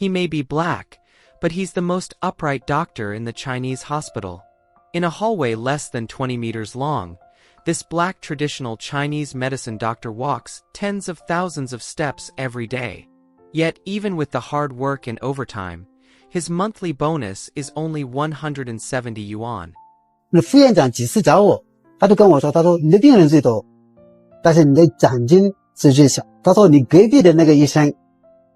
He may be black, but he's the most upright doctor in the Chinese hospital. In a hallway less than 20 meters long, this black traditional Chinese medicine doctor walks tens of thousands of steps every day. Yet even with the hard work and overtime, his monthly bonus is only 170 yuan. 那副院长几次找我，他都跟我说，他说你的病人最多，但是你的奖金是最小。他说你隔壁的那个医生，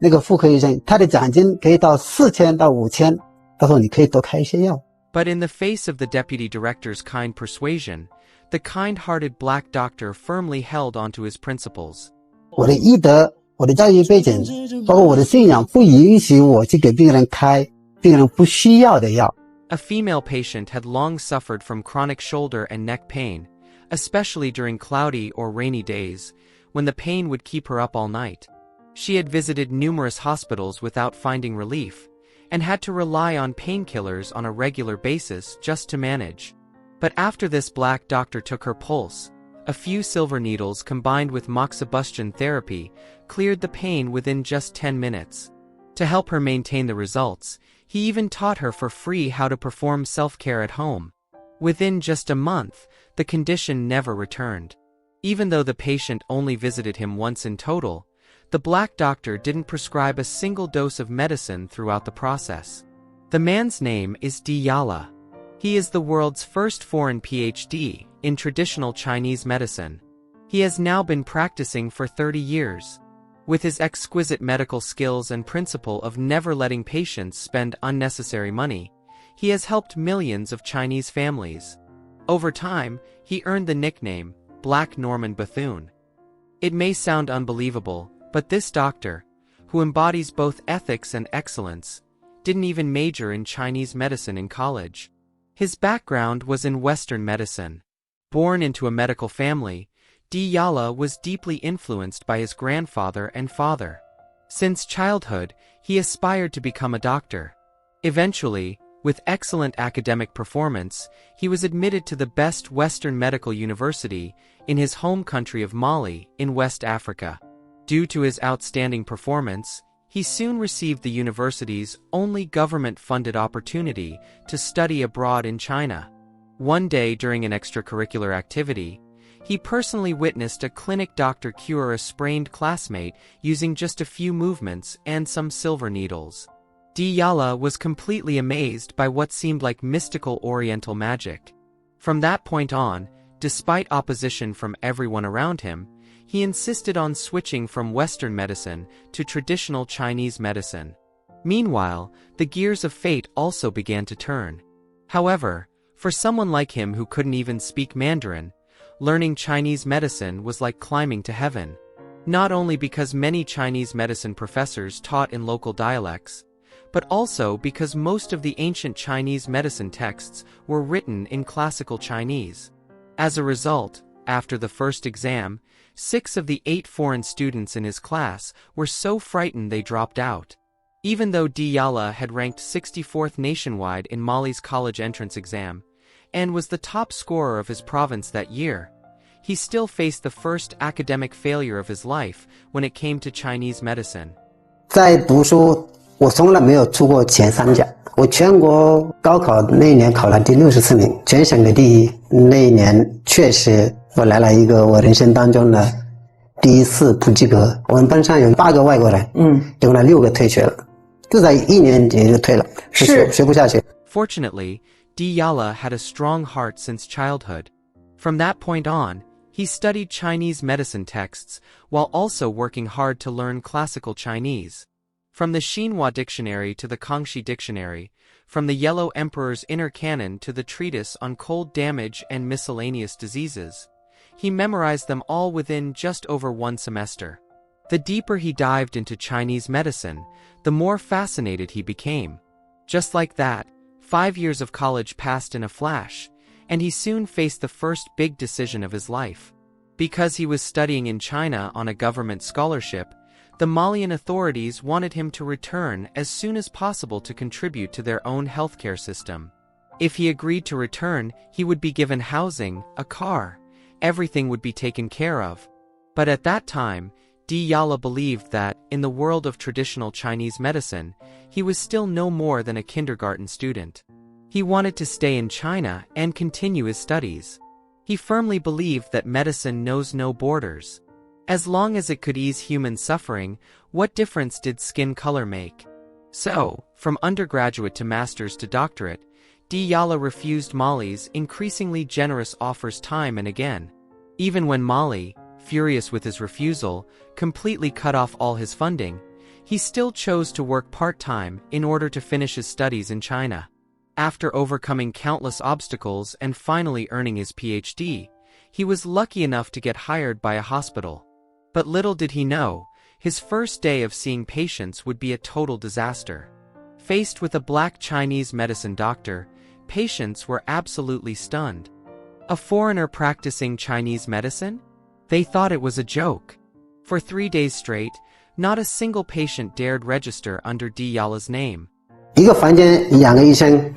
那个妇科医生，他的奖金可以到4000到5000，他说你可以多开一些药。But in the face of the deputy director's kind persuasion, the kind-hearted black doctor firmly held onto his principles. 我的医德，我的教育背景，包括我的信仰，不允许我去给病人开病人不需要的药。A female patient had long suffered from chronic shoulder and neck pain, especially during cloudy or rainy days, when the pain would keep her up all night. She had visited numerous hospitals without finding relief, and had to rely on painkillers on a regular basis just to manage. But after this black doctor took her pulse, a few silver needles combined with moxibustion therapy cleared the pain within just 10 minutes. To help her maintain the results, he even taught her for free how to perform self-care at home. Within just a month, the condition never returned. Even though the patient only visited him once in total, the black doctor didn't prescribe a single dose of medicine throughout the process. The man's name is Di Yala. He is the world's first foreign PhD in traditional Chinese medicine. He has now been practicing for 30 years. With his exquisite medical skills and principle of never letting patients spend unnecessary money, he has helped millions of Chinese families. Over time, he earned the nickname Black Norman Bethune. It may sound unbelievable, but this doctor, who embodies both ethics and excellence, didn't even major in Chinese medicine in college. His background was in Western medicine. Born into a medical family, Di Yala was deeply influenced by his grandfather and father. Since childhood, he aspired to become a doctor. Eventually, with excellent academic performance, he was admitted to the best Western medical university in his home country of Mali in West Africa. Due to his outstanding performance, he soon received the university's only government-funded opportunity to study abroad in China. One day during an extracurricular activity, he personally witnessed a clinic doctor cure a sprained classmate using just a few movements and some silver needles. Di Yala was completely amazed by what seemed like mystical Oriental magic. From that point on, despite opposition from everyone around him, he insisted on switching from Western medicine to traditional Chinese medicine. Meanwhile, the gears of fate also began to turn. However, for someone like him who couldn't even speak Mandarin, learning Chinese medicine was like climbing to heaven. Not only because many Chinese medicine professors taught in local dialects, but also because most of the ancient Chinese medicine texts were written in classical Chinese. As a result, after the first exam, 6 of the 8 foreign students in his class were so frightened they dropped out. Even though Di Yala had ranked 64th nationwide in Mali's college entrance exam, and was the top scorer of his province that year, he still faced the first academic failure of his life when it came to Chinese medicine. 在读书，我从来没有出过前3甲。我全国高考那一年考了第64名，全省的第一。那一年确实我来了一个我人生当中的第一次不及格。我们班上有8个外国人，有了6个退学了，就在1年级就退了，学不下去。Fortunately, Di Yala had a strong heart since childhood. From that point on, he studied Chinese medicine texts while also working hard to learn classical Chinese. From the Xinhua Dictionary to the Kangxi Dictionary, from the Yellow Emperor's Inner Canon to the treatise on cold damage and miscellaneous diseases, he memorized them all within just over 1 semester. The deeper he dived into Chinese medicine, the more fascinated he became. Just like that, 5 years of college passed in a flash, and he soon faced the first big decision of his life. Because he was studying in China on a government scholarship, the Malian authorities wanted him to return as soon as possible to contribute to their own healthcare system. If he agreed to return, he would be given housing, a car, everything would be taken care of. But at that time, Diyala believed that, in the world of traditional Chinese medicine, he was still no more than a kindergarten student. He wanted to stay in China and continue his studies. He firmly believed that medicine knows no borders. As long as it could ease human suffering, what difference did skin color make? So, from undergraduate to master's to doctorate, Diyala refused Molly's increasingly generous offers time and again. Even when Molly, furious with his refusal, completely cut off all his funding, he still chose to work part-time in order to finish his studies in China. After overcoming countless obstacles and finally earning his PhD, he was lucky enough to get hired by a hospital. But little did he know, his first day of seeing patients would be a total disaster. Faced with a black Chinese medicine doctor, patients were absolutely stunned. A foreigner practicing Chinese medicine? They thought it was a joke. For 3 days straight, not a single patient dared register under Diyala's name. 一个房间2个医生，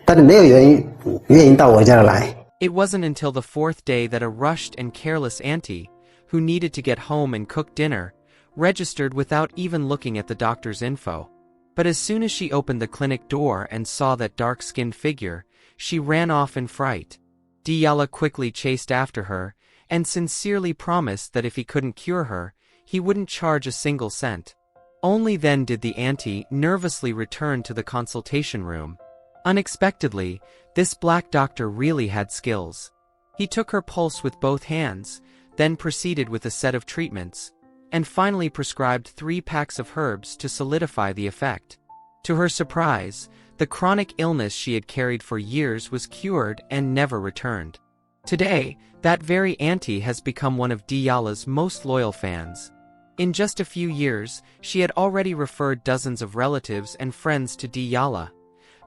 但是没有人愿意到我这儿来。 It wasn't until the 4th day that a rushed and careless auntie, who needed to get home and cook dinner, registered without even looking at the doctor's info. But as soon as she opened the clinic door and saw that dark-skinned figure, she ran off in fright. Diyala quickly chased after her, and sincerely promised that if he couldn't cure her, he wouldn't charge a single cent. Only then did the auntie nervously return to the consultation room. Unexpectedly, this black doctor really had skills. He took her pulse with both hands, then proceeded with a set of treatments, and finally prescribed 3 packs of herbs to solidify the effect. To her surprise, the chronic illness she had carried for years was cured and never returned. Today, that very auntie has become one of Diyala's most loyal fans. In just a few years, she had already referred dozens of relatives and friends to Diyala,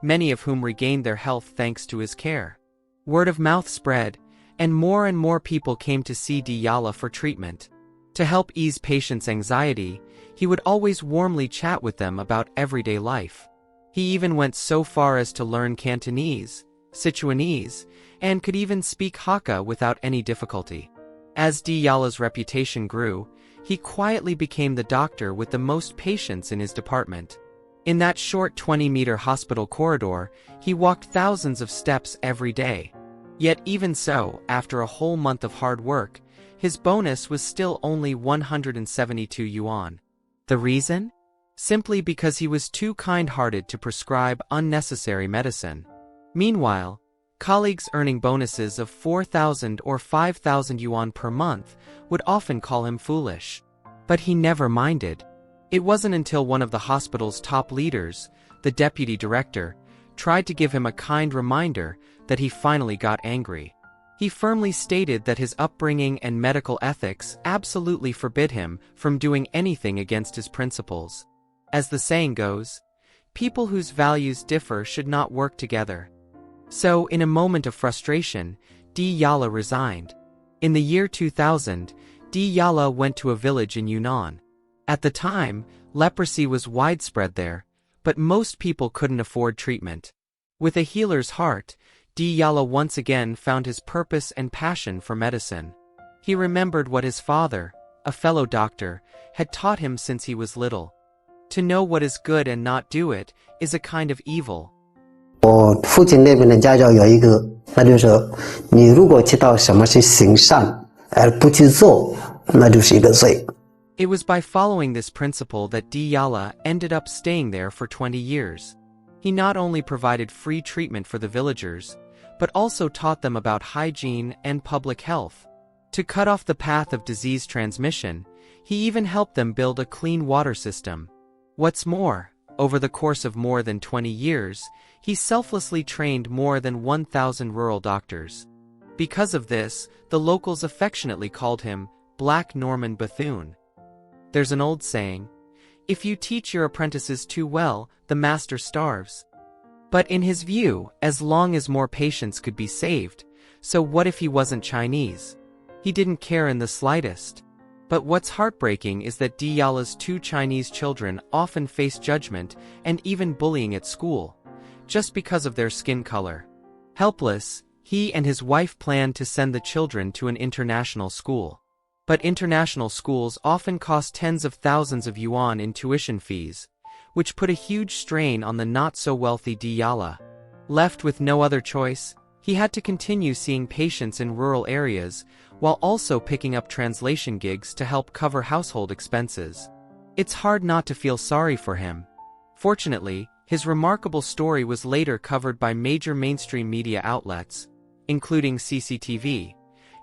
many of whom regained their health thanks to his care. Word of mouth spread, and more people came to see Diyala for treatment. To help ease patients' anxiety, he would always warmly chat with them about everyday life. He even went so far as to learn Cantonese, Sichuanese, and could even speak Hakka without any difficulty. As Diyala's reputation grew, he quietly became the doctor with the most patients in his department. In that short 20-meter hospital corridor, he walked thousands of steps every day. Yet even so, after a whole month of hard work, his bonus was still only 172 yuan. The reason? Simply because he was too kind-hearted to prescribe unnecessary medicine. Meanwhile, colleagues earning bonuses of 4,000 or 5,000 yuan per month would often call him foolish. But he never minded. It wasn't until one of the hospital's top leaders, the deputy director, tried to give him a kind reminder that he finally got angry. He firmly stated that his upbringing and medical ethics absolutely forbid him from doing anything against his principles. As the saying goes, people whose values differ should not work together. So, in a moment of frustration, Diyala resigned. In the year 2000, Diyala went to a village in Yunnan. At the time, leprosy was widespread there, but most people couldn't afford treatment. With a healer's heart, Diyala once again found his purpose and passion for medicine. He remembered what his father, a fellow doctor, had taught him since he was little. To know what is good and not do it is a kind of evil. 我父亲那边的家教有一个，那就是说，你如果知道什么是行善而不去做，那就是一个罪。 It was by following this principle that Diyala ended up staying there for 20 years. He not only provided free treatment for the villagers, but also taught them about hygiene and public health. To cut off the path of disease transmission, he even helped them build a clean water system. What's more, over the course of more than 20 years, he selflessly trained more than 1,000 rural doctors. Because of this, the locals affectionately called him Black Norman Bethune. There's an old saying, if you teach your apprentices too well, the master starves. But in his view, as long as more patients could be saved, so what if he wasn't Chinese? He didn't care in the slightest. But what's heartbreaking is that Diyala's 2 Chinese children often face judgment and even bullying at school, just because of their skin color. Helpless, he and his wife planned to send the children to an international school. but international schools often cost tens of thousands of yuan in tuition fees, which put a huge strain on the not-so-wealthy Diyala. Left with no other choice, he had to continue seeing patients in rural areas, while also picking up translation gigs to help cover household expenses. It's hard not to feel sorry for him. Fortunately, his remarkable story was later covered by major mainstream media outlets, including CCTV,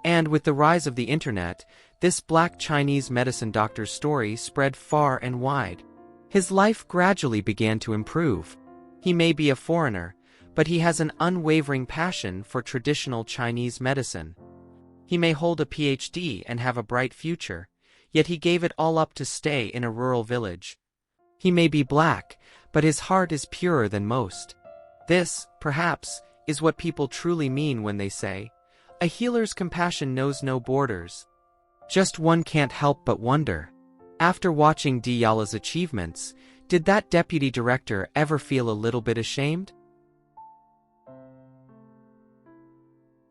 and with the rise of the internet, this black Chinese medicine doctor's story spread far and wide. His life gradually began to improve. He may be a foreigner, but he has an unwavering passion for traditional Chinese medicine. He may hold a PhD and have a bright future, yet he gave it all up to stay in a rural village. He may be black, but his heart is purer than most. This, perhaps, is what people truly mean when they say, "A healer's compassion knows no borders." Just one can't help but wonder. After watching Diyala's achievements, did that deputy director ever feel a little bit ashamed?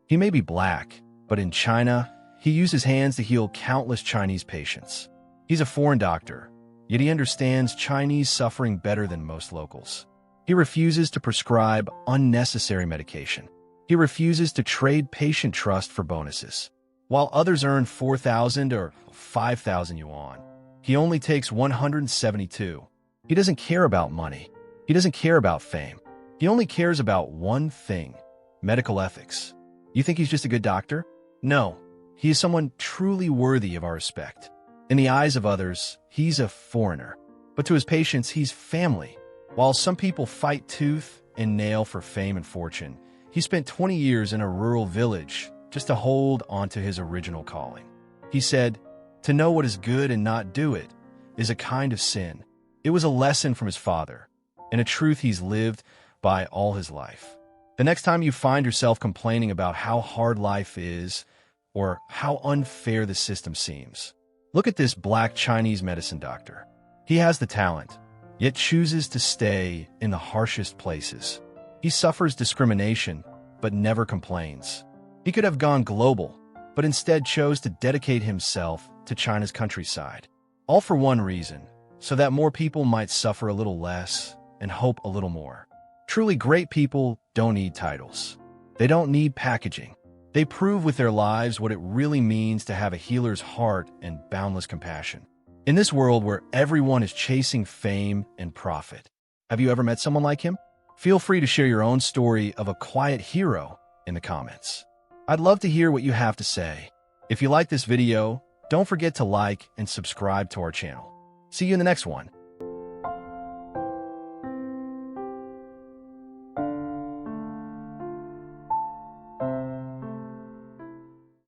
He may be black, but in China, he used his hands to heal countless Chinese patients. He's a foreign doctor, yet he understands Chinese suffering better than most locals. He refuses to prescribe unnecessary medication. He refuses to trade patient trust for bonuses. While others earn 4,000 or 5,000 yuan, he only takes 172. He doesn't care about money. He doesn't care about fame. He only cares about one thing: medical ethics. You think he's just a good doctor? No, he is someone truly worthy of our respect. In the eyes of others, he's a foreigner, but to his patients, he's family. While some people fight tooth and nail for fame and fortune, he spent 20 years in a rural village just to hold onto his original calling. He said, "To know what is good and not do it is a kind of sin." It was a lesson from his father, and a truth he's lived by all his life. The next time you find yourself complaining about how hard life is or how unfair the system seems, look at this black Chinese medicine doctor. He has the talent, yet chooses to stay in the harshest places. He suffers discrimination, but never complains. He could have gone global, but instead chose to dedicate himself to China's countryside. All for one reason: so that more people might suffer a little less and hope a little more. Truly great people don't need titles. They don't need packaging. They prove with their lives what it really means to have a healer's heart and boundless compassion. In this world where everyone is chasing fame and profit, have you ever met someone like him? Feel free to share your own story of a quiet hero in the comments. I'd love to hear what you have to say. If you like this video, don't forget to like and subscribe to our channel. See you in the next one.